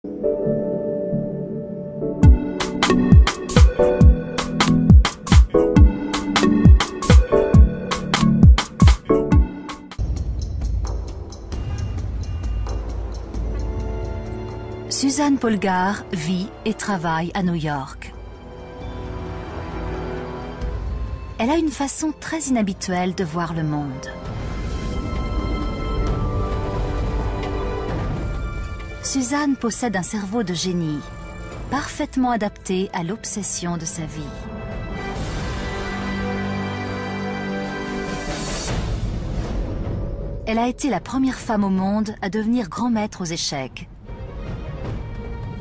Suzanne Polgar vit et travaille à New York. Elle a une façon très inhabituelle de voir le monde. Suzanne possède un cerveau de génie, parfaitement adapté à l'obsession de sa vie. Elle a été la première femme au monde à devenir grand maître aux échecs.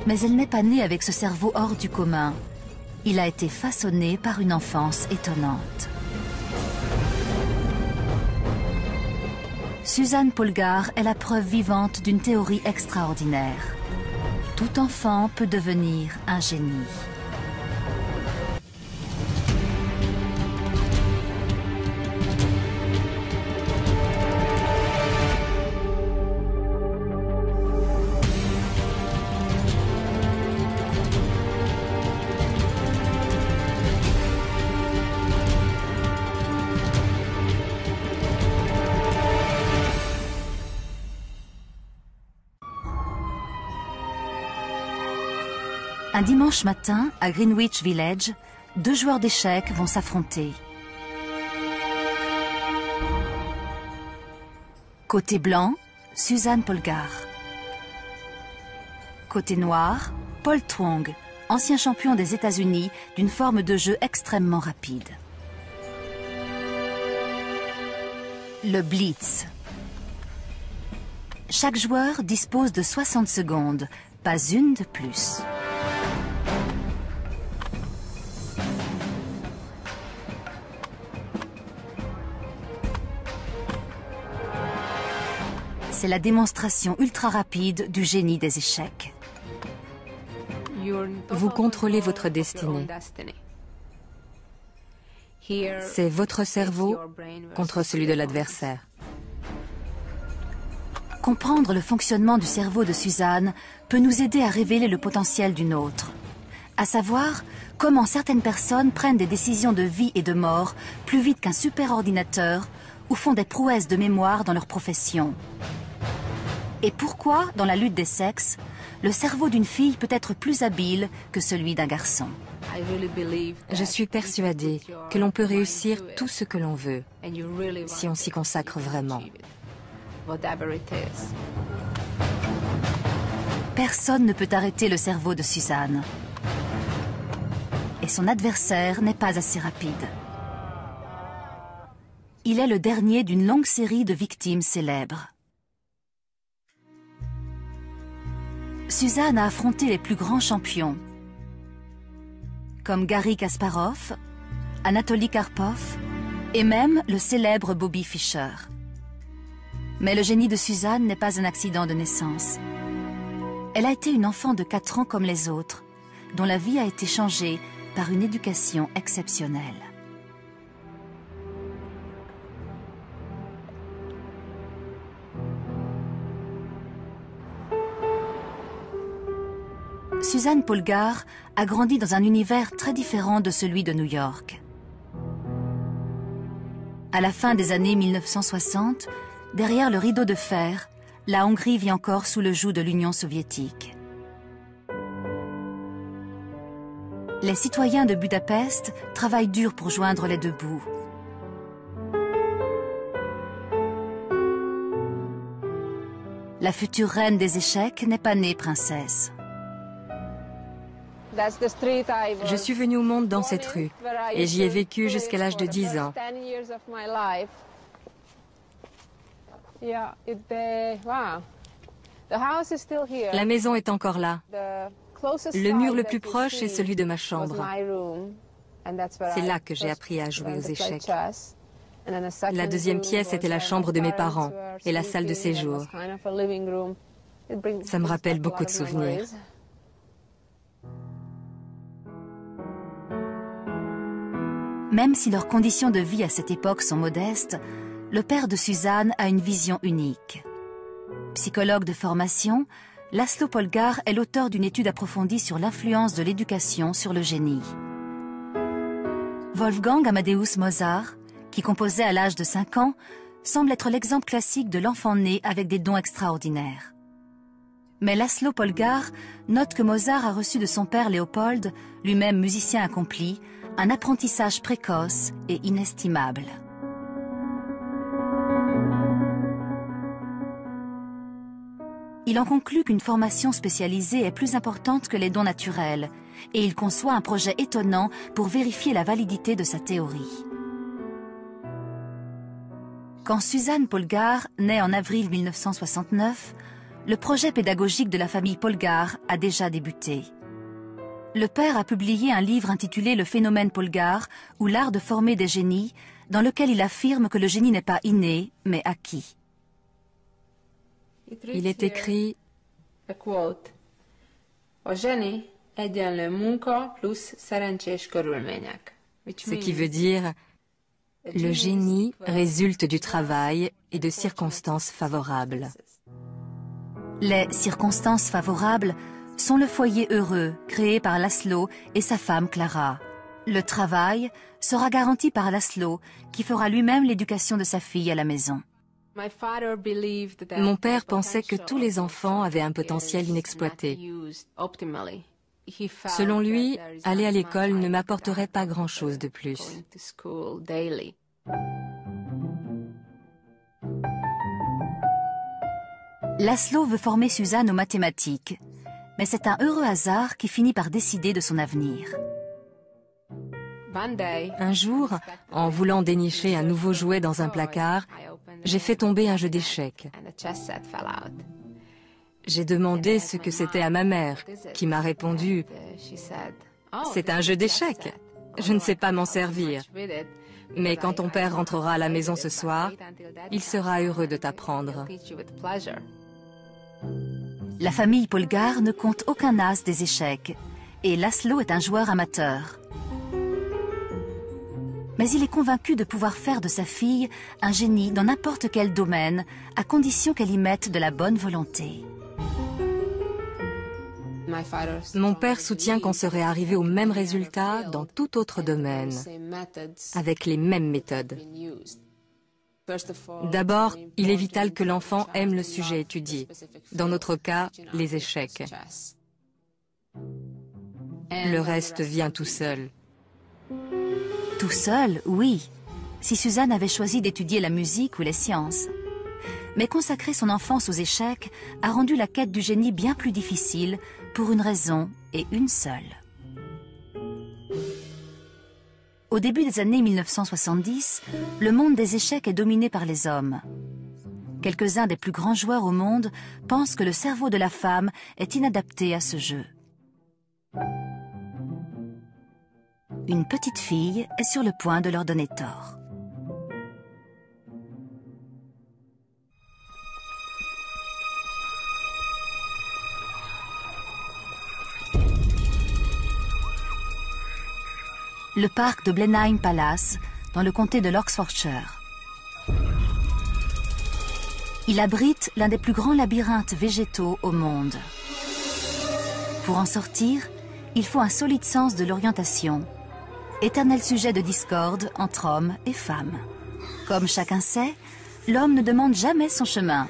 Mais elle n'est pas née avec ce cerveau hors du commun. Il a été façonné par une enfance étonnante. Suzanne Polgar est la preuve vivante d'une théorie extraordinaire. Tout enfant peut devenir un génie. Un dimanche matin, à Greenwich Village, deux joueurs d'échecs vont s'affronter. Côté blanc, Suzanne Polgar. Côté noir, Paul Twong, ancien champion des États-Unis d'une forme de jeu extrêmement rapide. Le Blitz. Chaque joueur dispose de 60 secondes, pas une de plus. C'est la démonstration ultra rapide du génie des échecs. Vous contrôlez votre destinée. C'est votre cerveau contre celui de l'adversaire. Comprendre le fonctionnement du cerveau de Suzanne peut nous aider à révéler le potentiel d'une autre. À savoir, comment certaines personnes prennent des décisions de vie et de mort plus vite qu'un superordinateur ou font des prouesses de mémoire dans leur profession. Et pourquoi, dans la lutte des sexes, le cerveau d'une fille peut être plus habile que celui d'un garçon. Je suis persuadée que l'on peut réussir tout ce que l'on veut, si on s'y consacre vraiment. Personne ne peut arrêter le cerveau de Suzanne. Et son adversaire n'est pas assez rapide. Il est le dernier d'une longue série de victimes célèbres. Suzanne a affronté les plus grands champions, comme Garry Kasparov, Anatoly Karpov et même le célèbre Bobby Fischer. Mais le génie de Suzanne n'est pas un accident de naissance. Elle a été une enfant de 4 ans comme les autres, dont la vie a été changée par une éducation exceptionnelle. Suzanne Polgar a grandi dans un univers très différent de celui de New York. À la fin des années 1960, derrière le rideau de fer, la Hongrie vit encore sous le joug de l'Union soviétique. Les citoyens de Budapest travaillent dur pour joindre les deux bouts. La future reine des échecs n'est pas née princesse. Je suis venue au monde dans cette rue et j'y ai vécu jusqu'à l'âge de 10 ans. La maison est encore là. Le mur le plus proche est celui de ma chambre. C'est là que j'ai appris à jouer aux échecs. La deuxième pièce était la chambre de mes parents et la salle de séjour. Ça me rappelle beaucoup de souvenirs. Même si leurs conditions de vie à cette époque sont modestes, le père de Suzanne a une vision unique. Psychologue de formation, László Polgár est l'auteur d'une étude approfondie sur l'influence de l'éducation sur le génie. Wolfgang Amadeus Mozart, qui composait à l'âge de 5 ans, semble être l'exemple classique de l'enfant né avec des dons extraordinaires. Mais László Polgár note que Mozart a reçu de son père Léopold, lui-même musicien accompli, un apprentissage précoce et inestimable. Il en conclut qu'une formation spécialisée est plus importante que les dons naturels, et il conçoit un projet étonnant pour vérifier la validité de sa théorie. Quand Suzanne Polgár naît en avril 1969, le projet pédagogique de la famille Polgár a déjà débuté. Le père a publié un livre intitulé Le phénomène Polgár, ou l'art de former des génies, dans lequel il affirme que le génie n'est pas inné, mais acquis. Il est écrit ce qui veut dire le génie résulte du travail et de circonstances favorables. Les circonstances favorables sont le foyer heureux créé par László et sa femme Klára. Le travail sera garanti par László, qui fera lui-même l'éducation de sa fille à la maison. Mon père pensait que tous les enfants avaient un potentiel inexploité. Selon lui, aller à l'école ne m'apporterait pas grand-chose de plus. László veut former Suzanne aux mathématiques, mais c'est un heureux hasard qui finit par décider de son avenir. Un jour, en voulant dénicher un nouveau jouet dans un placard, j'ai fait tomber un jeu d'échecs. J'ai demandé ce que c'était à ma mère, qui m'a répondu « C'est un jeu d'échecs, je ne sais pas m'en servir. Mais quand ton père rentrera à la maison ce soir, il sera heureux de t'apprendre. » La famille Polgár ne compte aucun as des échecs, et László est un joueur amateur. Mais il est convaincu de pouvoir faire de sa fille un génie dans n'importe quel domaine, à condition qu'elle y mette de la bonne volonté. Mon père soutient qu'on serait arrivé au même résultat dans tout autre domaine, avec les mêmes méthodes. D'abord, il est vital que l'enfant aime le sujet étudié, dans notre cas, les échecs. Le reste vient tout seul. Tout seul, oui, si Suzanne avait choisi d'étudier la musique ou les sciences. Mais consacrer son enfance aux échecs a rendu la quête du génie bien plus difficile, pour une raison et une seule. Au début des années 1970, le monde des échecs est dominé par les hommes. Quelques-uns des plus grands joueurs au monde pensent que le cerveau de la femme est inadapté à ce jeu. Une petite fille est sur le point de leur donner tort. Le parc de Blenheim Palace, dans le comté de l'Oxfordshire. Il abrite l'un des plus grands labyrinthes végétaux au monde. Pour en sortir, il faut un solide sens de l'orientation, éternel sujet de discorde entre hommes et femmes. Comme chacun sait, l'homme ne demande jamais son chemin.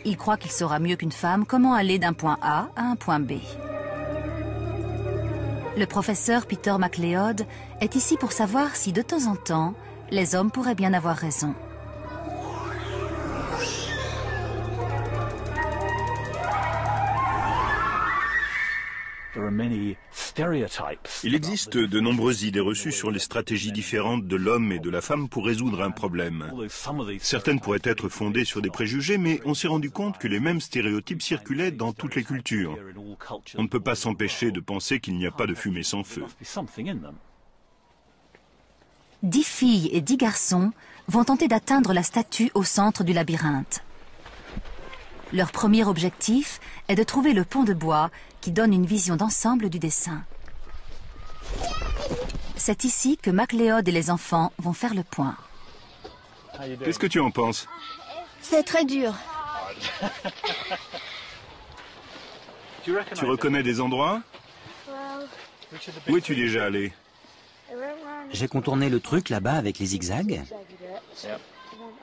Il croit qu'il saura mieux qu'une femme comment aller d'un point A à un point B. Le professeur Peter MacLeod est ici pour savoir si, de temps en temps, les hommes pourraient bien avoir raison. Il existe de nombreuses idées reçues sur les stratégies différentes de l'homme et de la femme pour résoudre un problème. Certaines pourraient être fondées sur des préjugés, mais on s'est rendu compte que les mêmes stéréotypes circulaient dans toutes les cultures. On ne peut pas s'empêcher de penser qu'il n'y a pas de fumée sans feu. 10 filles et 10 garçons vont tenter d'atteindre la statue au centre du labyrinthe. Leur premier objectif est de trouver le pont de bois qui donne une vision d'ensemble du dessin. C'est ici que MacLeod et les enfants vont faire le point. Qu'est-ce que tu en penses? C'est très dur. Tu reconnais des endroits? Où es-tu déjà allé? J'ai contourné le truc là-bas avec les zigzags.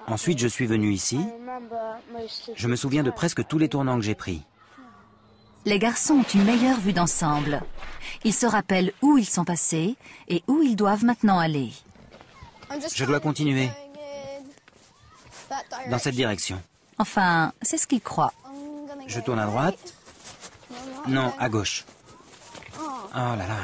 Ensuite, je suis venu ici. Je me souviens de presque tous les tournants que j'ai pris. Les garçons ont une meilleure vue d'ensemble. Ils se rappellent où ils sont passés et où ils doivent maintenant aller. Je dois continuer dans cette direction. Enfin, c'est ce qu'ils croient. Je tourne à droite. Non, à gauche. Oh là là.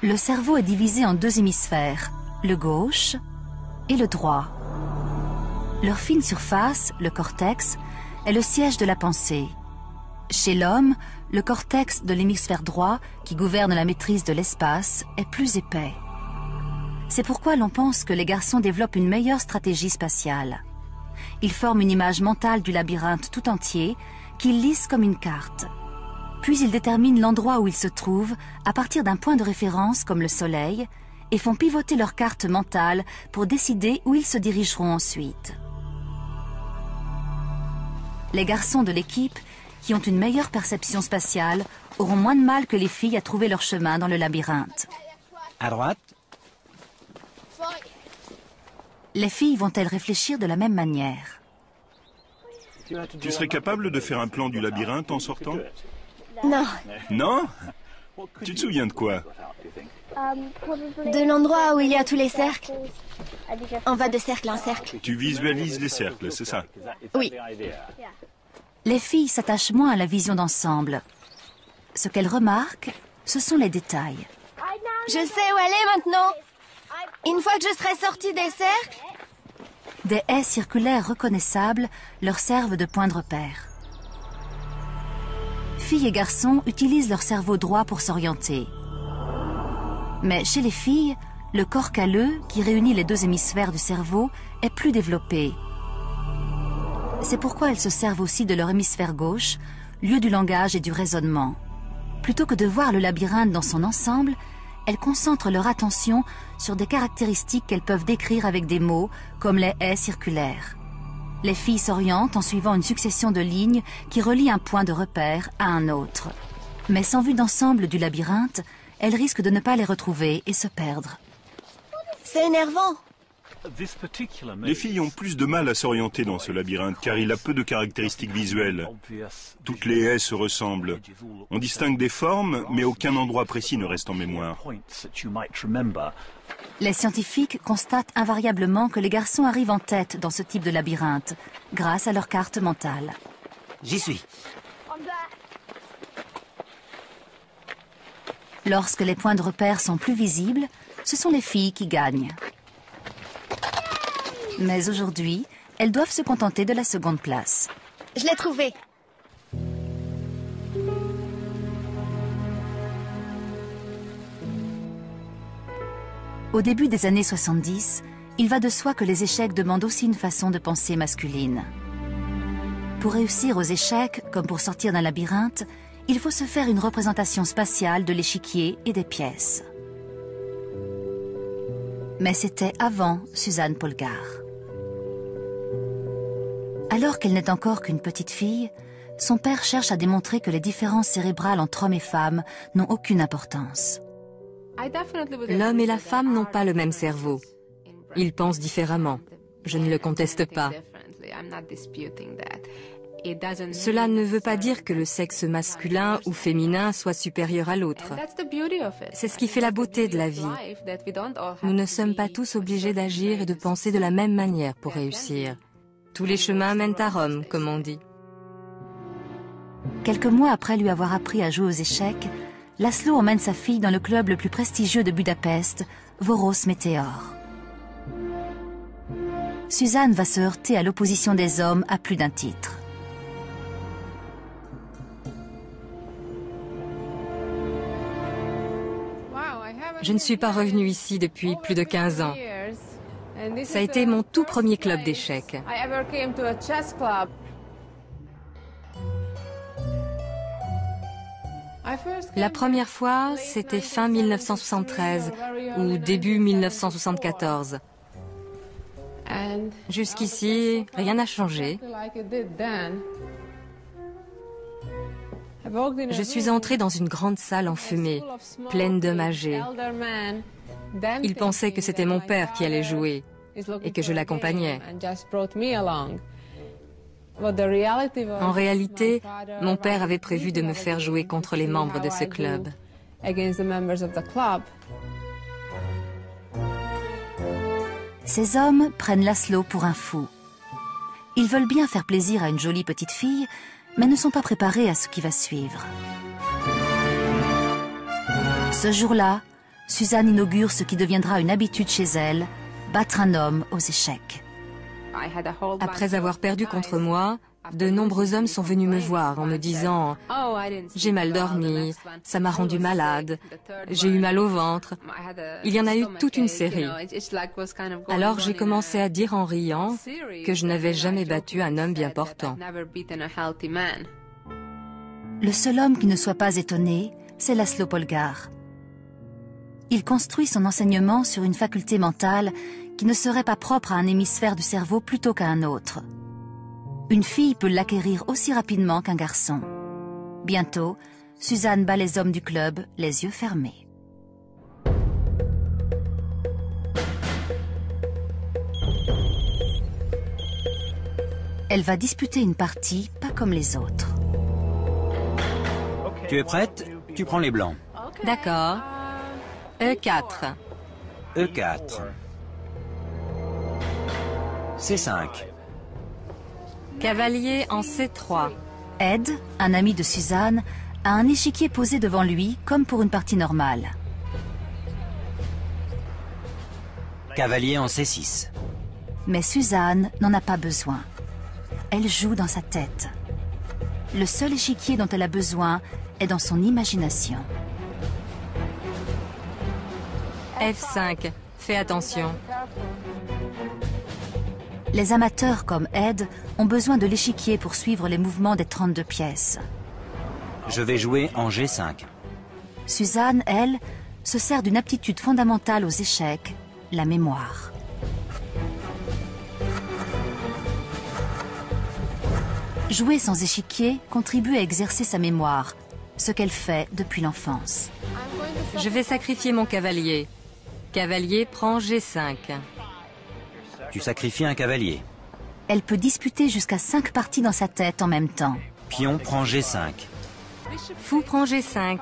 Le cerveau est divisé en deux hémisphères, le gauche et le droit. Leur fine surface, le cortex, est le siège de la pensée. Chez l'homme, le cortex de l'hémisphère droit, qui gouverne la maîtrise de l'espace, est plus épais. C'est pourquoi l'on pense que les garçons développent une meilleure stratégie spatiale. Ils forment une image mentale du labyrinthe tout entier, qu'ils lisent comme une carte. Puis ils déterminent l'endroit où ils se trouvent à partir d'un point de référence comme le soleil et font pivoter leur carte mentale pour décider où ils se dirigeront ensuite. Les garçons de l'équipe, qui ont une meilleure perception spatiale, auront moins de mal que les filles à trouver leur chemin dans le labyrinthe. À droite. Les filles vont-elles réfléchir de la même manière? Tu serais capable de faire un plan du labyrinthe en sortant? Non. Non? Tu te souviens de quoi? De l'endroit où il y a tous les cercles. On va de cercle en cercle. Tu visualises les cercles, c'est ça? Oui. Les filles s'attachent moins à la vision d'ensemble. Ce qu'elles remarquent, ce sont les détails. Je sais où aller maintenant. Une fois que je serai sortie des cercles... Des haies circulaires reconnaissables leur servent de point de repère. Filles et garçons utilisent leur cerveau droit pour s'orienter. Mais chez les filles, le corps calleux, qui réunit les deux hémisphères du cerveau, est plus développé. C'est pourquoi elles se servent aussi de leur hémisphère gauche, lieu du langage et du raisonnement. Plutôt que de voir le labyrinthe dans son ensemble, elles concentrent leur attention sur des caractéristiques qu'elles peuvent décrire avec des mots, comme les haies circulaires. Les filles s'orientent en suivant une succession de lignes qui relient un point de repère à un autre. Mais sans vue d'ensemble du labyrinthe, elles risquent de ne pas les retrouver et se perdre. C'est énervant. Les filles ont plus de mal à s'orienter dans ce labyrinthe car il a peu de caractéristiques visuelles. Toutes les haies se ressemblent. On distingue des formes, mais aucun endroit précis ne reste en mémoire. Les scientifiques constatent invariablement que les garçons arrivent en tête dans ce type de labyrinthe, grâce à leur carte mentale. J'y suis. Lorsque les points de repère sont plus visibles, ce sont les filles qui gagnent. Mais aujourd'hui, elles doivent se contenter de la seconde place. Je l'ai trouvé. Au début des années 70, il va de soi que les échecs demandent aussi une façon de penser masculine. Pour réussir aux échecs, comme pour sortir d'un labyrinthe, il faut se faire une représentation spatiale de l'échiquier et des pièces. Mais c'était avant Suzanne Polgar. Alors qu'elle n'est encore qu'une petite fille, son père cherche à démontrer que les différences cérébrales entre hommes et femmes n'ont aucune importance. L'homme et la femme n'ont pas le même cerveau. Ils pensent différemment. Je ne le conteste pas. Cela ne veut pas dire que le sexe masculin ou féminin soit supérieur à l'autre. C'est ce qui fait la beauté de la vie. Nous ne sommes pas tous obligés d'agir et de penser de la même manière pour réussir. Tous les chemins mènent à Rome, comme on dit. Quelques mois après lui avoir appris à jouer aux échecs, Laszlo emmène sa fille dans le club le plus prestigieux de Budapest, Voros Meteor. Suzanne va se heurter à l'opposition des hommes à plus d'un titre. Je ne suis pas revenue ici depuis plus de 15 ans. Ça a été mon tout premier club d'échecs. La première fois, c'était fin 1973 ou début 1974. Jusqu'ici, rien n'a changé. Je suis entrée dans une grande salle enfumée, pleine d'hommes âgés. Ils pensaient que c'était mon père qui allait jouer et que je l'accompagnais. En réalité, mon père avait prévu de me faire jouer contre les membres de ce club. Ces hommes prennent Laszlo pour un fou. Ils veulent bien faire plaisir à une jolie petite fille, mais ne sont pas préparés à ce qui va suivre. Ce jour-là, Suzanne inaugure ce qui deviendra une habitude chez elle, battre un homme aux échecs. Après avoir perdu contre moi, de nombreux hommes sont venus me voir en me disant « J'ai mal dormi, ça m'a rendu malade, j'ai eu mal au ventre. » Il y en a eu toute une série. Alors j'ai commencé à dire en riant que je n'avais jamais battu un homme bien portant. Le seul homme qui ne soit pas étonné, c'est Laszlo Polgár. Il construit son enseignement sur une faculté mentale qui ne serait pas propre à un hémisphère du cerveau plutôt qu'à un autre. Une fille peut l'acquérir aussi rapidement qu'un garçon. Bientôt, Suzanne bat les hommes du club, les yeux fermés. Elle va disputer une partie pas comme les autres. Tu es prête? Tu prends les blancs. D'accord. E4. E4. C5. Cavalier en C3. Ed, un ami de Suzanne, a un échiquier posé devant lui comme pour une partie normale. Cavalier en C6. Mais Suzanne n'en a pas besoin. Elle joue dans sa tête. Le seul échiquier dont elle a besoin est dans son imagination. F5. Fais attention. Les amateurs comme Ed ont besoin de l'échiquier pour suivre les mouvements des 32 pièces. Je vais jouer en G5. Suzanne, elle, se sert d'une aptitude fondamentale aux échecs, la mémoire. Jouer sans échiquier contribue à exercer sa mémoire, ce qu'elle fait depuis l'enfance. Je vais sacrifier mon cavalier. Cavalier prend G5. Tu sacrifies un cavalier. Elle peut disputer jusqu'à 5 parties dans sa tête en même temps. Pion prend G5. Fou prend G5.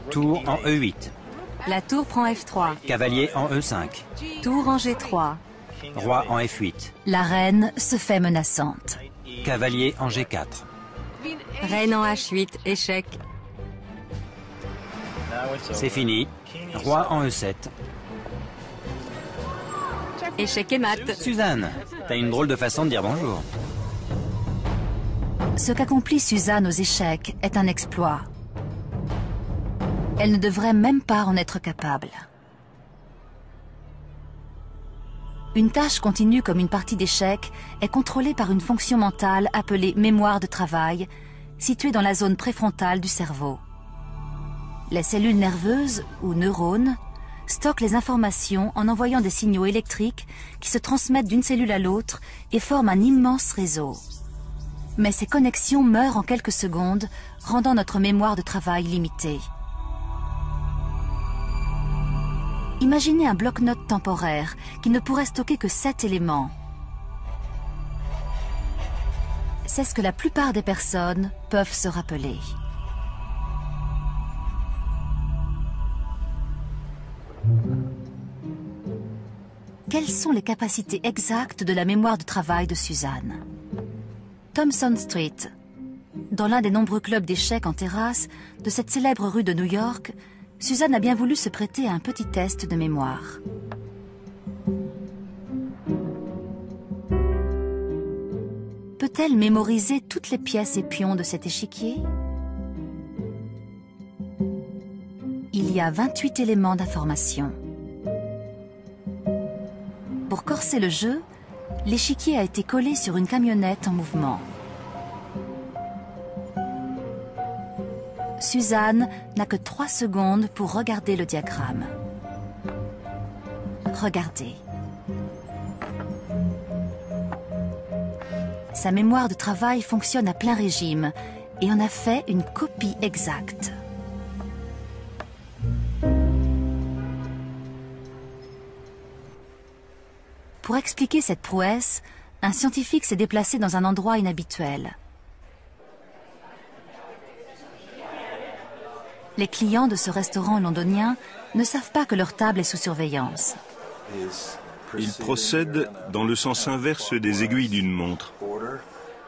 Tour en E8. La tour prend F3. Cavalier en E5. Tour en G3. Roi en F8. La reine se fait menaçante. Cavalier en G4. Reine en H8. Échec. C'est fini. Roi en E7. Échec et mat. Suzanne, t'as une drôle de façon de dire bonjour. Ce qu'accomplit Suzanne aux échecs est un exploit. Elle ne devrait même pas en être capable. Une tâche continue comme une partie d'échecs est contrôlée par une fonction mentale appelée mémoire de travail, située dans la zone préfrontale du cerveau. Les cellules nerveuses, ou neurones, stockent les informations en envoyant des signaux électriques qui se transmettent d'une cellule à l'autre et forment un immense réseau. Mais ces connexions meurent en quelques secondes, rendant notre mémoire de travail limitée. Imaginez un bloc-notes temporaire qui ne pourrait stocker que 7 éléments. C'est ce que la plupart des personnes peuvent se rappeler. Quelles sont les capacités exactes de la mémoire de travail de Suzanne? Thompson Street, dans l'un des nombreux clubs d'échecs en terrasse de cette célèbre rue de New York, Suzanne a bien voulu se prêter à un petit test de mémoire. Peut-elle mémoriser toutes les pièces et pions de cet échiquier? Il y a 28 éléments d'information. Pour corser le jeu, l'échiquier a été collé sur une camionnette en mouvement. Suzanne n'a que 3 secondes pour regarder le diagramme. Regardez. Sa mémoire de travail fonctionne à plein régime et en a fait une copie exacte. Pour expliquer cette prouesse, un scientifique s'est déplacé dans un endroit inhabituel. Les clients de ce restaurant londonien ne savent pas que leur table est sous surveillance. Il procède dans le sens inverse des aiguilles d'une montre.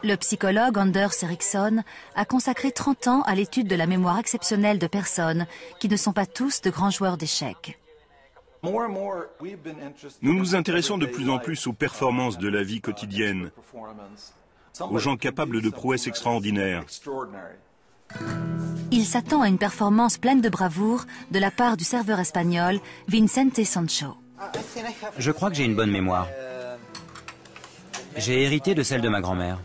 Le psychologue Anders Ericsson a consacré 30 ans à l'étude de la mémoire exceptionnelle de personnes qui ne sont pas tous de grands joueurs d'échecs. Nous nous intéressons de plus en plus aux performances de la vie quotidienne, aux gens capables de prouesses extraordinaires. Il s'attend à une performance pleine de bravoure de la part du serveur espagnol Vicente Sancho. Je crois que j'ai une bonne mémoire. J'ai hérité de celle de ma grand-mère.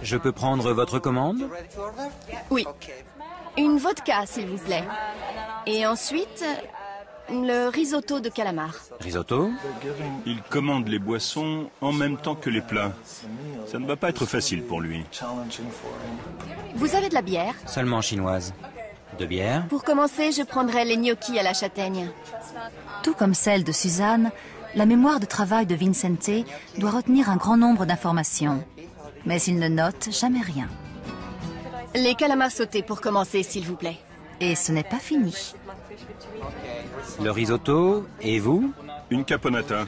Je peux prendre votre commande? Oui. Une vodka, s'il vous plaît. Et ensuite, le risotto de calamar. Risotto? Il commande les boissons en même temps que les plats. Ça ne va pas être facile pour lui. Vous avez de la bière? Seulement chinoise. De bière? Pour commencer, je prendrai les gnocchis à la châtaigne. Tout comme celle de Suzanne, la mémoire de travail de Vicente doit retenir un grand nombre d'informations. Mais il ne note jamais rien. Les calamars sautés pour commencer, s'il vous plaît. Et ce n'est pas fini. Le risotto, et vous? Une caponata.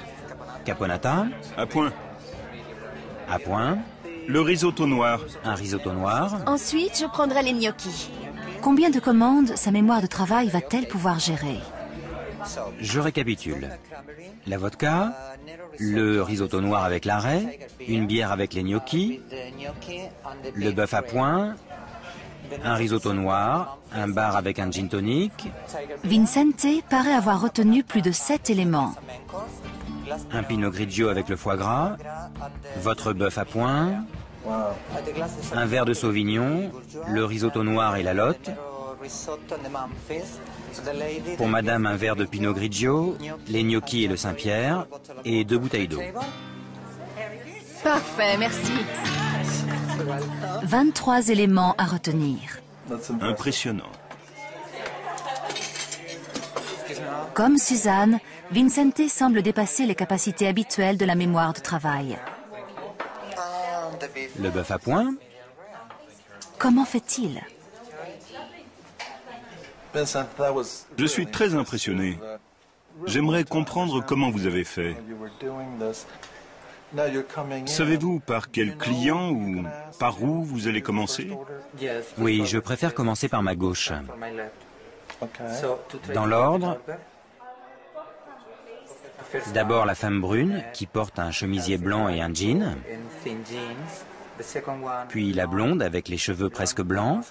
Caponata? À point. À point? Le risotto noir. Un risotto noir? Ensuite, je prendrai les gnocchis. Combien de commandes sa mémoire de travail va-t-elle pouvoir gérer? Je récapitule. La vodka, le risotto noir avec l'arrêt, une bière avec les gnocchis, le bœuf à point, un risotto noir, un bar avec un gin tonic. Vicente paraît avoir retenu plus de 7 éléments. Un pinot grigio avec le foie gras, votre bœuf à point, un verre de sauvignon, le risotto noir et la lotte. Pour madame, un verre de pinot grigio, les gnocchis et le Saint-Pierre, et 2 bouteilles d'eau. Parfait, merci. 23 éléments à retenir. Impressionnant. Comme Suzanne, Vicente semble dépasser les capacités habituelles de la mémoire de travail. Le bœuf à point? Comment fait-il? Je suis très impressionné. J'aimerais comprendre comment vous avez fait. Savez-vous par quel client ou par où vous allez commencer? Oui, je préfère commencer par ma gauche. Dans l'ordre, d'abord la femme brune qui porte un chemisier blanc et un jean, puis la blonde avec les cheveux presque blancs.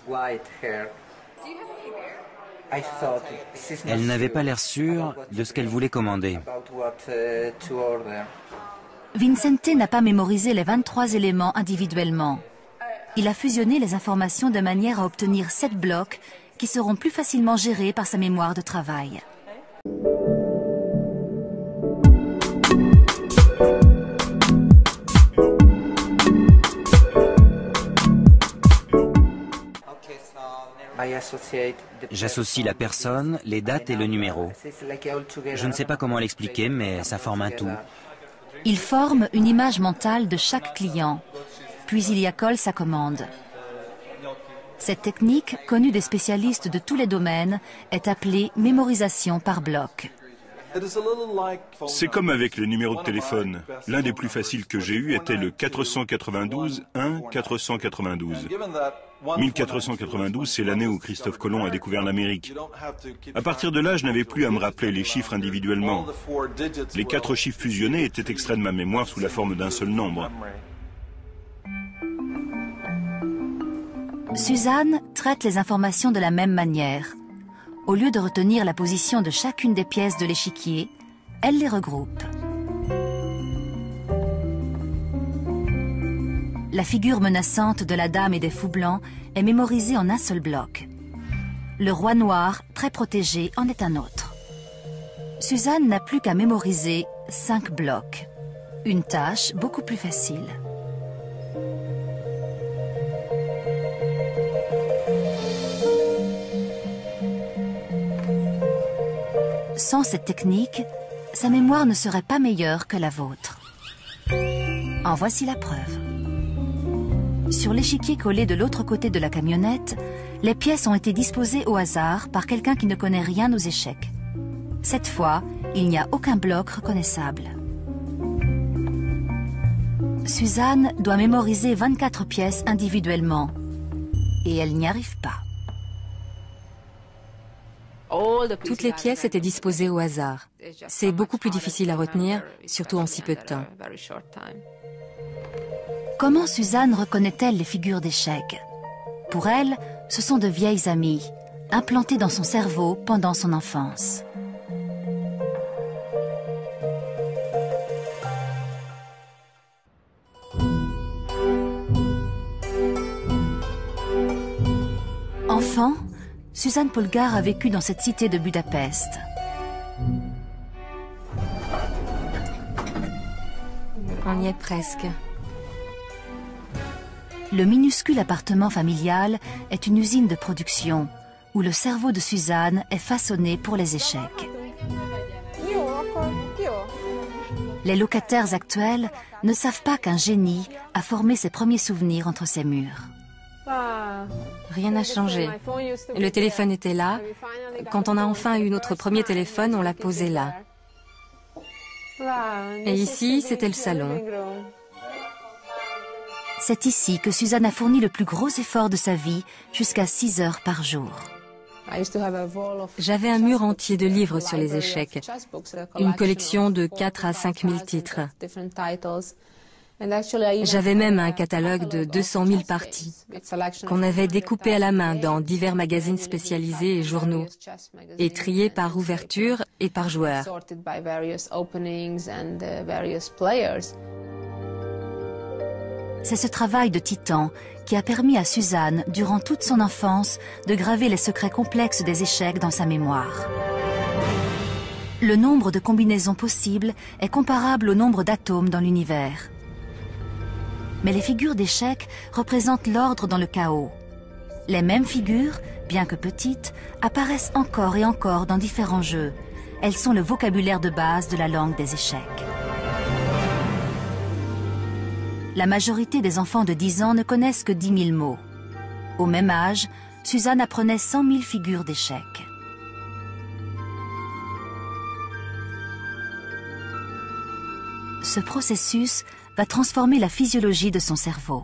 Elle n'avait pas l'air sûre de ce qu'elle voulait commander. Vicente n'a pas mémorisé les 23 éléments individuellement. Il a fusionné les informations de manière à obtenir 7 blocs qui seront plus facilement gérés par sa mémoire de travail. J'associe la personne, les dates et le numéro. Je ne sais pas comment l'expliquer, mais ça forme un tout. Il forme une image mentale de chaque client, puis il y accole sa commande. Cette technique, connue des spécialistes de tous les domaines, est appelée mémorisation par bloc. C'est comme avec le numéro de téléphone. L'un des plus faciles que j'ai eu était le 492 1 492. 1492, c'est l'année où Christophe Colomb a découvert l'Amérique. À partir de là, je n'avais plus à me rappeler les chiffres individuellement. Les 4 chiffres fusionnés étaient extraits de ma mémoire sous la forme d'un seul nombre. Suzanne traite les informations de la même manière. Au lieu de retenir la position de chacune des pièces de l'échiquier, elle les regroupe. La figure menaçante de la dame et des fous blancs est mémorisée en un seul bloc. Le roi noir, très protégé, en est un autre. Suzanne n'a plus qu'à mémoriser 5 blocs. Une tâche beaucoup plus facile. Sans cette technique, sa mémoire ne serait pas meilleure que la vôtre. En voici la preuve. Sur l'échiquier collé de l'autre côté de la camionnette, les pièces ont été disposées au hasard par quelqu'un qui ne connaît rien aux échecs. Cette fois, il n'y a aucun bloc reconnaissable. Suzanne doit mémoriser 24 pièces individuellement. Et elle n'y arrive pas. Toutes les pièces étaient disposées au hasard. C'est beaucoup plus difficile à retenir, surtout en si peu de temps. Comment Suzanne reconnaît-elle les figures d'échecs? Pour elle, ce sont de vieilles amies, implantées dans son cerveau pendant son enfance. Enfant, Suzanne Polgar a vécu dans cette cité de Budapest. On y est presque. Le minuscule appartement familial est une usine de production où le cerveau de Suzanne est façonné pour les échecs. Les locataires actuels ne savent pas qu'un génie a formé ses premiers souvenirs entre ces murs. Rien n'a changé. Le téléphone était là. Quand on a enfin eu notre premier téléphone, on l'a posé là. Et ici, c'était le salon. C'est ici que Suzanne a fourni le plus gros effort de sa vie, jusqu'à 6 heures par jour. J'avais un mur entier de livres sur les échecs, une collection de 4 à 5 000 titres. J'avais même un catalogue de 200 000 parties qu'on avait découpées à la main dans divers magazines spécialisés et journaux, et triés par ouverture et par joueur. C'est ce travail de titan qui a permis à Suzanne, durant toute son enfance, de graver les secrets complexes des échecs dans sa mémoire. Le nombre de combinaisons possibles est comparable au nombre d'atomes dans l'univers. Mais les figures d'échecs représentent l'ordre dans le chaos. Les mêmes figures, bien que petites, apparaissent encore et encore dans différents jeux. Elles sont le vocabulaire de base de la langue des échecs. La majorité des enfants de 10 ans ne connaissent que 10 000 mots. Au même âge, Suzanne apprenait 100 000 figures d'échecs. Ce processus va transformer la physiologie de son cerveau.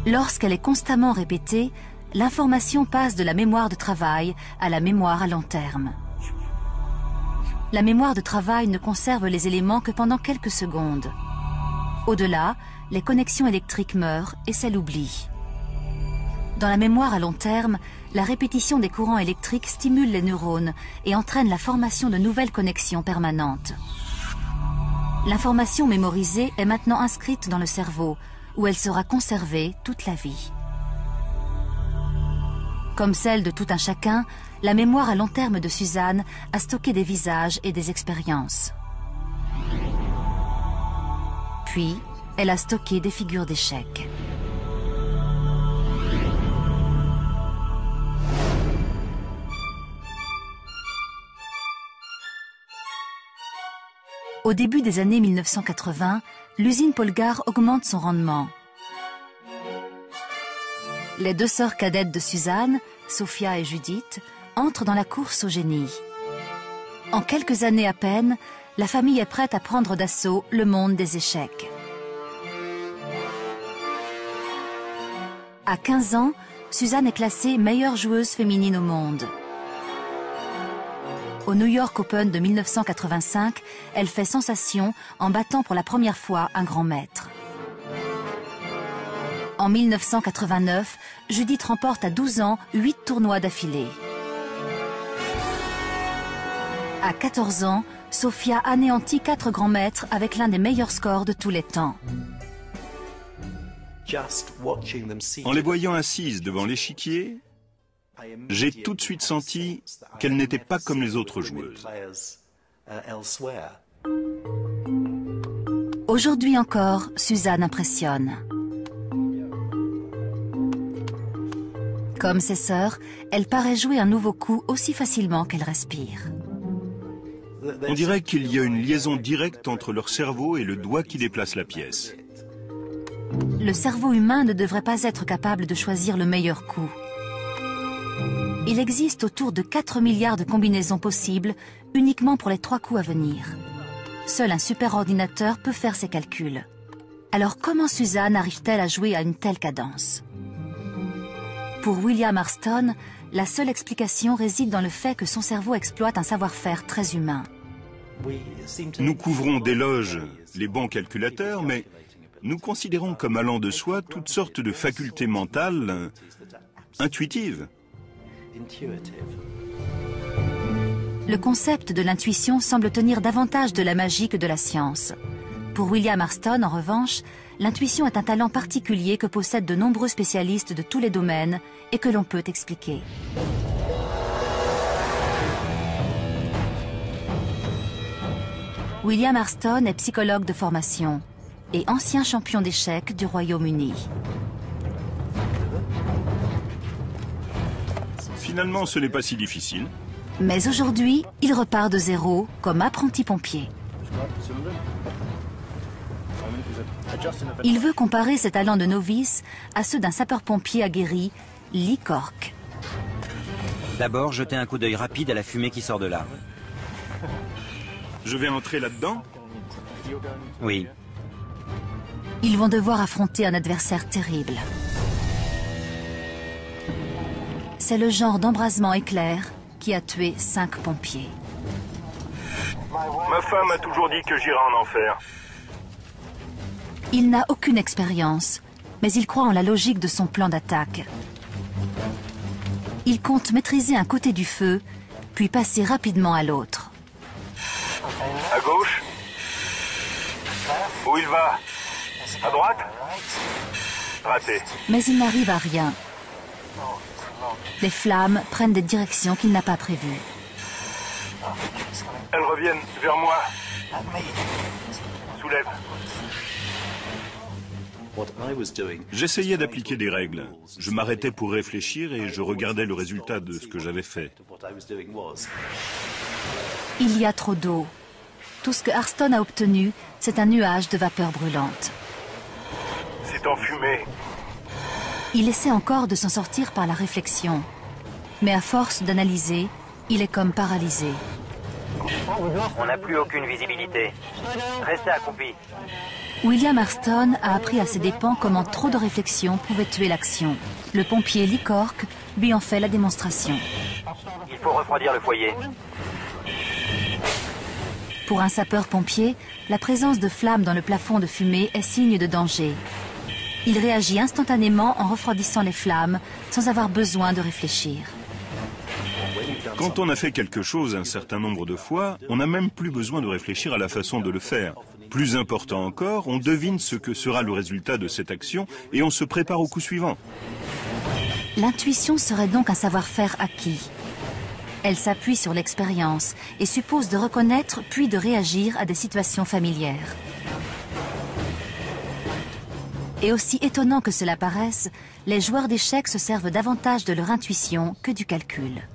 Lorsqu'elle est constamment répétée, l'information passe de la mémoire de travail à la mémoire à long terme. La mémoire de travail ne conserve les éléments que pendant quelques secondes. Au-delà, les connexions électriques meurent et c'est l'oubli. Dans la mémoire à long terme, la répétition des courants électriques stimule les neurones et entraîne la formation de nouvelles connexions permanentes. L'information mémorisée est maintenant inscrite dans le cerveau, où elle sera conservée toute la vie. Comme celle de tout un chacun, la mémoire à long terme de Suzanne a stocké des visages et des expériences. Puis, elle a stocké des figures d'échecs. Au début des années 1980, l'usine Polgar augmente son rendement. Les deux sœurs cadettes de Suzanne, Sophia et Judith, entrent dans la course au génie. En quelques années à peine, la famille est prête à prendre d'assaut le monde des échecs. À 15 ans, Suzanne est classée meilleure joueuse féminine au monde. Au New York Open de 1985, elle fait sensation en battant pour la première fois un grand maître. En 1989, Judith remporte à 12 ans 8 tournois d'affilée. À 14 ans, Sophia anéantit 4 grands maîtres avec l'un des meilleurs scores de tous les temps. En les voyant assises devant l'échiquier, j'ai tout de suite senti qu'elles n'étaient pas comme les autres joueuses. Aujourd'hui encore, Suzanne impressionne. Comme ses sœurs, elle paraît jouer un nouveau coup aussi facilement qu'elle respire. On dirait qu'il y a une liaison directe entre leur cerveau et le doigt qui déplace la pièce. Le cerveau humain ne devrait pas être capable de choisir le meilleur coup. Il existe autour de 4 milliards de combinaisons possibles uniquement pour les 3 coups à venir. Seul un superordinateur peut faire ces calculs. Alors comment Suzanne arrive-t-elle à jouer à une telle cadence? Pour William Marston, la seule explication réside dans le fait que son cerveau exploite un savoir-faire très humain. Nous couvrons d'éloges les bons calculateurs, mais nous considérons comme allant de soi toutes sortes de facultés mentales intuitives. Le concept de l'intuition semble tenir davantage de la magie que de la science. Pour William Marston, en revanche, l'intuition est un talent particulier que possèdent de nombreux spécialistes de tous les domaines et que l'on peut expliquer. William Marston est psychologue de formation et ancien champion d'échecs du Royaume-Uni. Finalement, ce n'est pas si difficile. Mais aujourd'hui, il repart de zéro comme apprenti pompier. Il veut comparer ses talents de novice à ceux d'un sapeur-pompier aguerri, Lee Cork. D'abord, jetez un coup d'œil rapide à la fumée qui sort de là. Je vais entrer là-dedans? Oui. Ils vont devoir affronter un adversaire terrible. C'est le genre d'embrasement éclair qui a tué 5 pompiers. Ma femme a toujours dit que j'irai en enfer. Il n'a aucune expérience, mais il croit en la logique de son plan d'attaque. Il compte maîtriser un côté du feu, puis passer rapidement à l'autre. À gauche? Où il va? À droite? Raté. Mais il n'arrive à rien. Les flammes prennent des directions qu'il n'a pas prévues. Elles reviennent vers moi. Soulève. J'essayais d'appliquer des règles. Je m'arrêtais pour réfléchir et je regardais le résultat de ce que j'avais fait. Il y a trop d'eau. Tout ce que Marston a obtenu, c'est un nuage de vapeur brûlante. C'est enfumé. Il essaie encore de s'en sortir par la réflexion. Mais à force d'analyser, il est comme paralysé. On n'a plus aucune visibilité. Restez accroupi. William Marston a appris à ses dépens comment trop de réflexion pouvait tuer l'action. Le pompier Lee Cork lui en fait la démonstration. Il faut refroidir le foyer. Pour un sapeur-pompier, la présence de flammes dans le plafond de fumée est signe de danger. Il réagit instantanément en refroidissant les flammes, sans avoir besoin de réfléchir. Quand on a fait quelque chose un certain nombre de fois, on n'a même plus besoin de réfléchir à la façon de le faire. Plus important encore, on devine ce que sera le résultat de cette action et on se prépare au coup suivant. L'intuition serait donc un savoir-faire acquis. Elle s'appuie sur l'expérience et suppose de reconnaître puis de réagir à des situations familières. Et aussi étonnant que cela paraisse, les joueurs d'échecs se servent davantage de leur intuition que du calcul.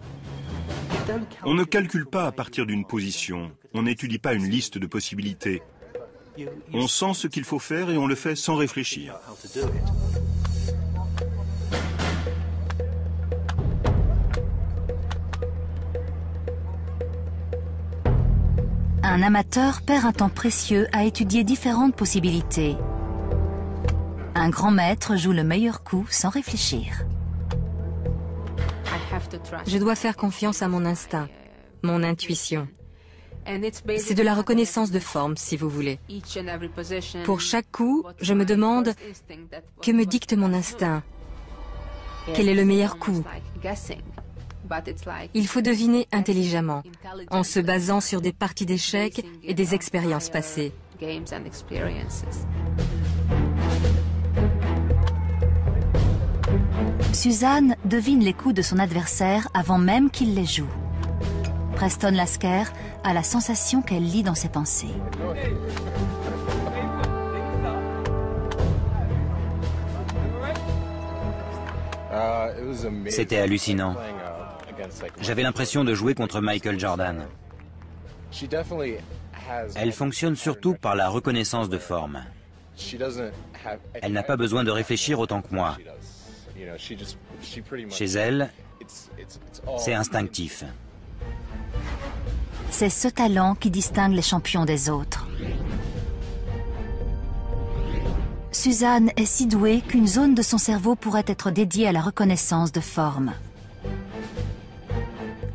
On ne calcule pas à partir d'une position, on n'étudie pas une liste de possibilités. On sent ce qu'il faut faire et on le fait sans réfléchir. Un amateur perd un temps précieux à étudier différentes possibilités. Un grand maître joue le meilleur coup sans réfléchir. Je dois faire confiance à mon instinct, mon intuition. C'est de la reconnaissance de forme, si vous voulez. Pour chaque coup, je me demande que me dicte mon instinct. Quel est le meilleur coup? Il faut deviner intelligemment, en se basant sur des parties d'échecs et des expériences passées. Suzanne devine les coups de son adversaire avant même qu'il les joue. Preston Lasker à la sensation qu'elle lit dans ses pensées. C'était hallucinant. J'avais l'impression de jouer contre Michael Jordan. Elle fonctionne surtout par la reconnaissance de forme. Elle n'a pas besoin de réfléchir autant que moi. Chez elle, c'est instinctif. C'est ce talent qui distingue les champions des autres. Suzanne est si douée qu'une zone de son cerveau pourrait être dédiée à la reconnaissance de forme.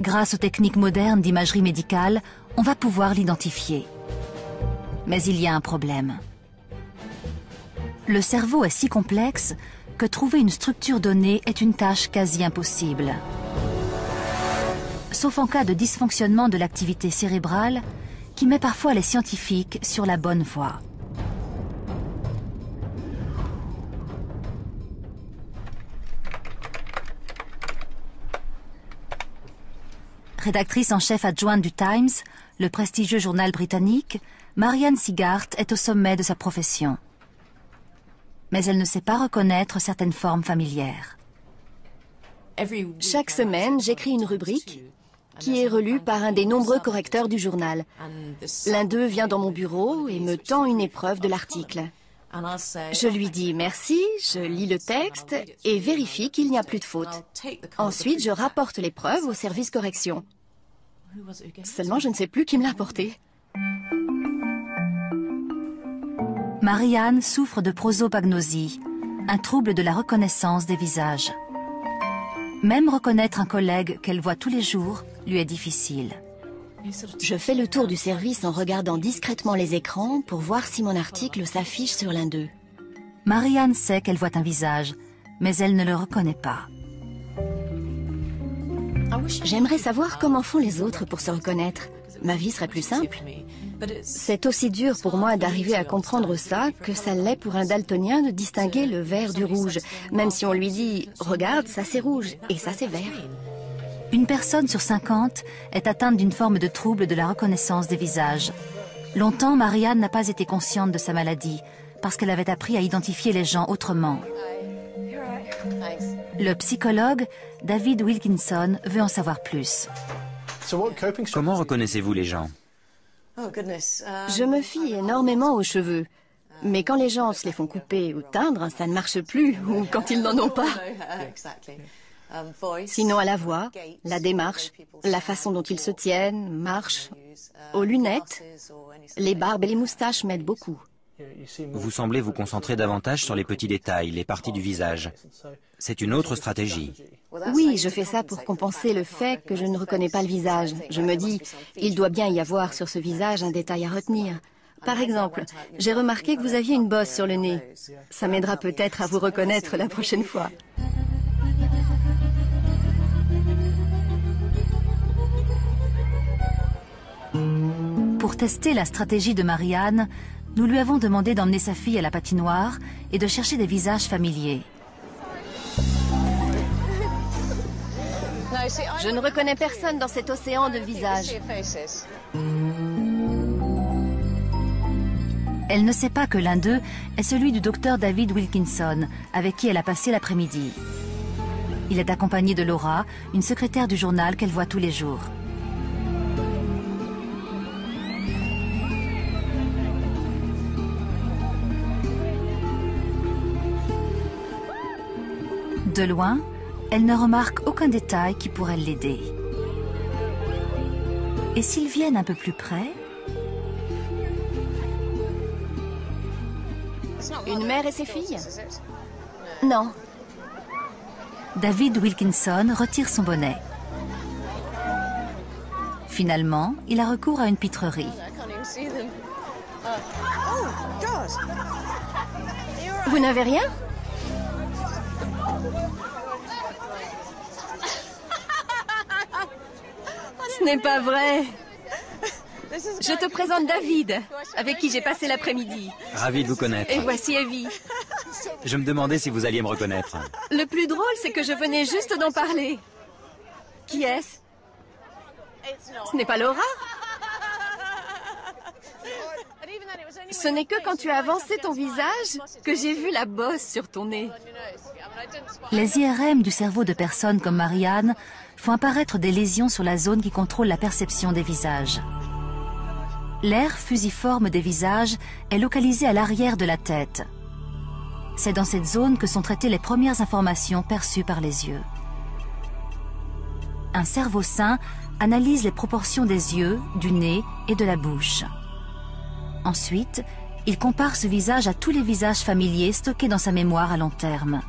Grâce aux techniques modernes d'imagerie médicale, on va pouvoir l'identifier. Mais il y a un problème. Le cerveau est si complexe que trouver une structure donnée est une tâche quasi impossible. Sauf en cas de dysfonctionnement de l'activité cérébrale qui met parfois les scientifiques sur la bonne voie. Rédactrice en chef adjointe du Times, le prestigieux journal britannique, Marianne Sigart est au sommet de sa profession. Mais elle ne sait pas reconnaître certaines formes familières. Chaque semaine, j'écris une rubrique qui est relue par un des nombreux correcteurs du journal. L'un d'eux vient dans mon bureau et me tend une épreuve de l'article. Je lui dis merci, je lis le texte et vérifie qu'il n'y a plus de faute. Ensuite, je rapporte l'épreuve au service correction. Seulement, je ne sais plus qui me l'a apporté. Marianne souffre de prosopagnosie, un trouble de la reconnaissance des visages. Même reconnaître un collègue qu'elle voit tous les jours lui est difficile. Je fais le tour du service en regardant discrètement les écrans pour voir si mon article s'affiche sur l'un d'eux. Marianne sait qu'elle voit un visage, mais elle ne le reconnaît pas. J'aimerais savoir comment font les autres pour se reconnaître. Ma vie serait plus simple. C'est aussi dur pour moi d'arriver à comprendre ça que ça l'est pour un daltonien de distinguer le vert du rouge, même si on lui dit « Regarde, ça c'est rouge et ça c'est vert ». Une personne sur 50 est atteinte d'une forme de trouble de la reconnaissance des visages. Longtemps, Marianne n'a pas été consciente de sa maladie, parce qu'elle avait appris à identifier les gens autrement. Le psychologue David Wilkinson veut en savoir plus. Comment reconnaissez-vous les gens? Je me fie énormément aux cheveux. Mais quand les gens se les font couper ou teindre, ça ne marche plus, ou quand ils n'en ont pas. Sinon à la voix, la démarche, la façon dont ils se tiennent, marchent, aux lunettes, les barbes et les moustaches m'aident beaucoup. Vous semblez vous concentrer davantage sur les petits détails, les parties du visage. C'est une autre stratégie. Oui, je fais ça pour compenser le fait que je ne reconnais pas le visage. Je me dis, il doit bien y avoir sur ce visage un détail à retenir. Par exemple, j'ai remarqué que vous aviez une bosse sur le nez. Ça m'aidera peut-être à vous reconnaître la prochaine fois. Pour tester la stratégie de Marianne, nous lui avons demandé d'emmener sa fille à la patinoire et de chercher des visages familiers. Je ne reconnais personne dans cet océan de visages. Elle ne sait pas que l'un d'eux est celui du docteur David Wilkinson, avec qui elle a passé l'après-midi. Il est accompagné de Laura, une secrétaire du journal qu'elle voit tous les jours. De loin, elle ne remarque aucun détail qui pourrait l'aider. Et s'ils viennent un peu plus près? Une mère et ses filles? Non. David Wilkinson retire son bonnet. Finalement, il a recours à une pitrerie. Vous n'avez rien? Ce n'est pas vrai. Je te présente David, avec qui j'ai passé l'après-midi. Ravi de vous connaître. Et voici Evie. Je me demandais si vous alliez me reconnaître. Le plus drôle, c'est que je venais juste d'en parler. Qui est-ce? Ce n'est pas Laura? Ce n'est que quand tu as avancé ton visage que j'ai vu la bosse sur ton nez. Les IRM du cerveau de personnes comme Marianne font apparaître des lésions sur la zone qui contrôle la perception des visages. L'aire fusiforme des visages est localisé à l'arrière de la tête. C'est dans cette zone que sont traitées les premières informations perçues par les yeux. Un cerveau sain analyse les proportions des yeux, du nez et de la bouche. Ensuite, il compare ce visage à tous les visages familiers stockés dans sa mémoire à long terme.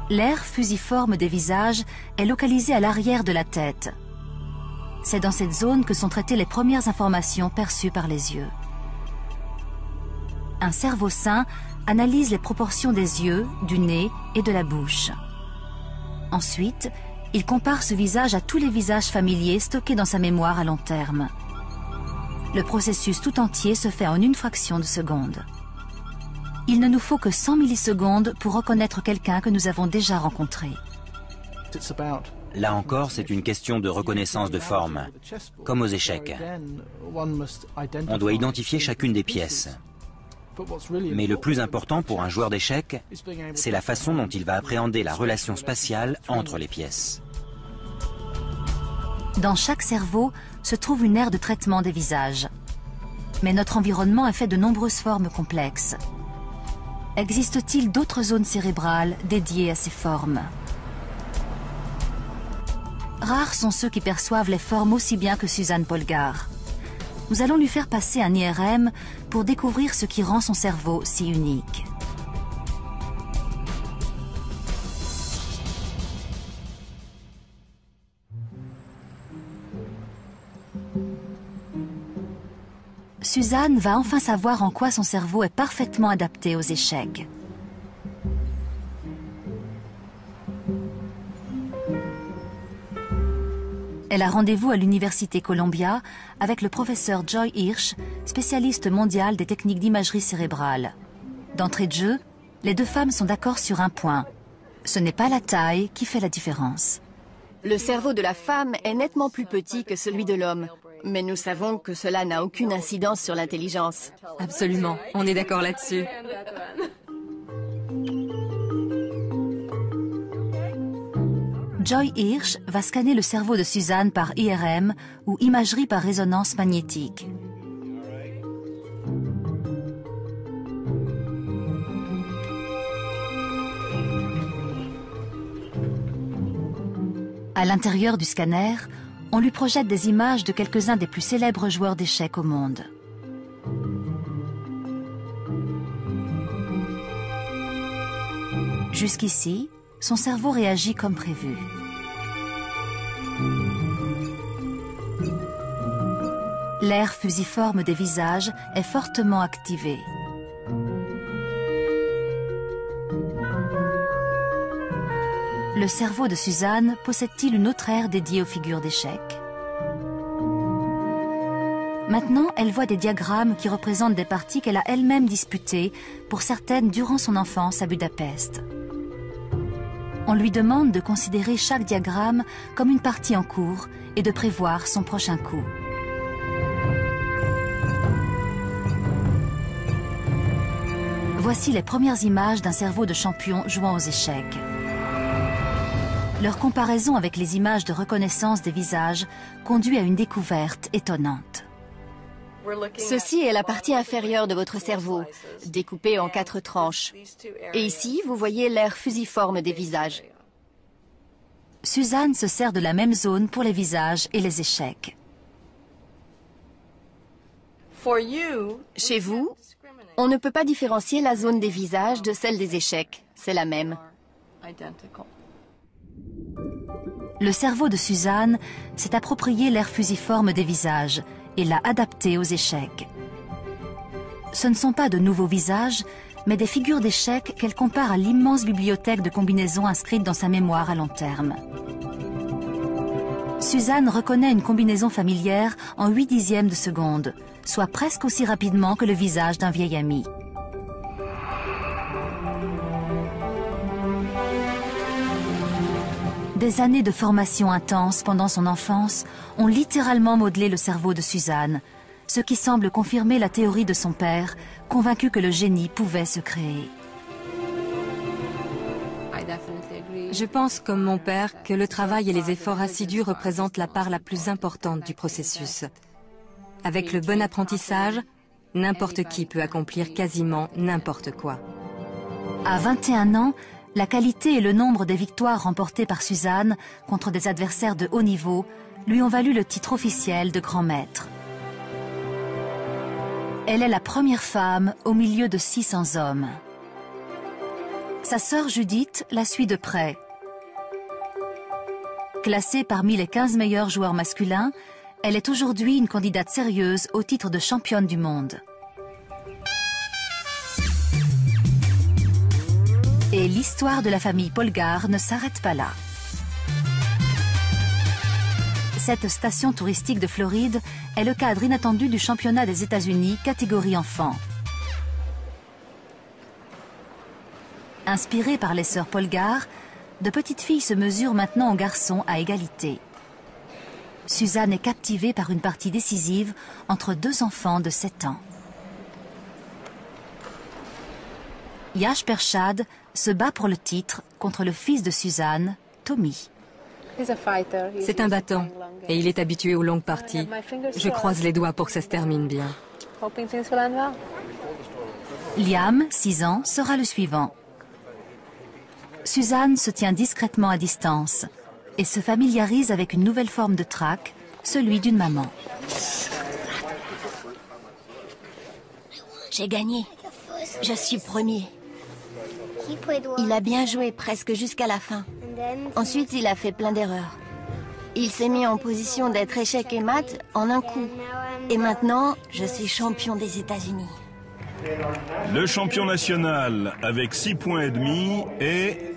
L'aire fusiforme des visages est localisée à l'arrière de la tête. C'est dans cette zone que sont traitées les premières informations perçues par les yeux. Un cerveau sain analyse les proportions des yeux, du nez et de la bouche. Ensuite, il compare ce visage à tous les visages familiers stockés dans sa mémoire à long terme. Le processus tout entier se fait en une fraction de seconde. Il ne nous faut que 100 millisecondes pour reconnaître quelqu'un que nous avons déjà rencontré. Là encore, c'est une question de reconnaissance de forme, comme aux échecs. On doit identifier chacune des pièces. Mais le plus important pour un joueur d'échecs, c'est la façon dont il va appréhender la relation spatiale entre les pièces. Dans chaque cerveau se trouve une aire de traitement des visages. Mais notre environnement est fait de nombreuses formes complexes. Existe-t-il d'autres zones cérébrales dédiées à ces formes? Rares sont ceux qui perçoivent les formes aussi bien que Suzanne Polgar. Nous allons lui faire passer un IRM pour découvrir ce qui rend son cerveau si unique. Suzanne va enfin savoir en quoi son cerveau est parfaitement adapté aux échecs. Elle a rendez-vous à l'Université Columbia avec le professeur Joy Hirsch, spécialiste mondial des techniques d'imagerie cérébrale. D'entrée de jeu, les deux femmes sont d'accord sur un point. Ce n'est pas la taille qui fait la différence. Le cerveau de la femme est nettement plus petit que celui de l'homme. Mais nous savons que cela n'a aucune incidence sur l'intelligence. Absolument, on est d'accord là-dessus. Joy Hirsch va scanner le cerveau de Suzanne par IRM ou imagerie par résonance magnétique. À l'intérieur du scanner, on lui projette des images de quelques-uns des plus célèbres joueurs d'échecs au monde. Jusqu'ici, son cerveau réagit comme prévu. L'aire fusiforme des visages est fortement activée. Le cerveau de Suzanne possède-t-il une autre aire dédiée aux figures d'échecs? Maintenant, elle voit des diagrammes qui représentent des parties qu'elle a elle-même disputées, pour certaines durant son enfance à Budapest. On lui demande de considérer chaque diagramme comme une partie en cours et de prévoir son prochain coup. Voici les premières images d'un cerveau de champion jouant aux échecs. Leur comparaison avec les images de reconnaissance des visages conduit à une découverte étonnante. Ceci est la partie inférieure de votre cerveau, découpée en 4 tranches. Et ici, vous voyez l'aire fusiforme des visages. Suzanne se sert de la même zone pour les visages et les échecs. Chez vous, on ne peut pas différencier la zone des visages de celle des échecs. C'est la même. Le cerveau de Suzanne s'est approprié l'aire fusiforme des visages et l'a adapté aux échecs. Ce ne sont pas de nouveaux visages, mais des figures d'échecs qu'elle compare à l'immense bibliothèque de combinaisons inscrites dans sa mémoire à long terme. Suzanne reconnaît une combinaison familière en 0,8 de seconde, soit presque aussi rapidement que le visage d'un vieil ami. Des années de formation intense pendant son enfance ont littéralement modelé le cerveau de Suzanne, ce qui semble confirmer la théorie de son père, convaincu que le génie pouvait se créer. Je pense, comme mon père, que le travail et les efforts assidus représentent la part la plus importante du processus. Avec le bon apprentissage, n'importe qui peut accomplir quasiment n'importe quoi. À 21 ans, la qualité et le nombre des victoires remportées par Suzanne contre des adversaires de haut niveau lui ont valu le titre officiel de grand maître. Elle est la première femme au milieu de 600 hommes. Sa sœur Judith la suit de près. Classée parmi les 15 meilleurs joueurs masculins, elle est aujourd'hui une candidate sérieuse au titre de championne du monde. Et l'histoire de la famille Polgar ne s'arrête pas là. Cette station touristique de Floride est le cadre inattendu du championnat des États-Unis catégorie enfants. Inspirées par les sœurs Polgar, de petites filles se mesurent maintenant aux garçons à égalité. Suzanne est captivée par une partie décisive entre deux enfants de 7 ans. Yash Pershad se bat pour le titre contre le fils de Suzanne, Tommy. C'est un battant et il est habitué aux longues parties. Je croise les doigts pour que ça se termine bien. Liam, 6 ans, sera le suivant. Suzanne se tient discrètement à distance et se familiarise avec une nouvelle forme de trac, celui d'une maman. J'ai gagné. Je suis premier. Il a bien joué presque jusqu'à la fin. Ensuite, il a fait plein d'erreurs. Il s'est mis en position d'être échec et mat en un coup. Et maintenant, je suis champion des États-Unis. Le champion national avec 6,5 points est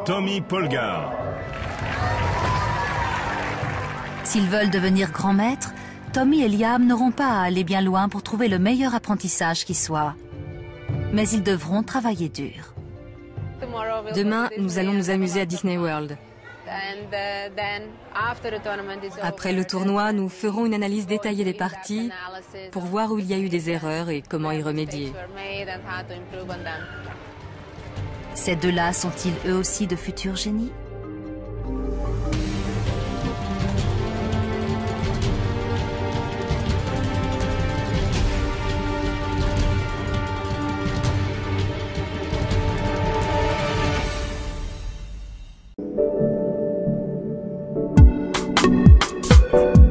Tommy Polgar. S'ils veulent devenir grands maîtres, Tommy et Liam n'auront pas à aller bien loin pour trouver le meilleur apprentissage qui soit. Mais ils devront travailler dur. Demain, nous allons nous amuser à Disney World. Après le tournoi, nous ferons une analyse détaillée des parties pour voir où il y a eu des erreurs et comment y remédier. Ces deux-là sont-ils eux aussi de futurs génies ? Thank you.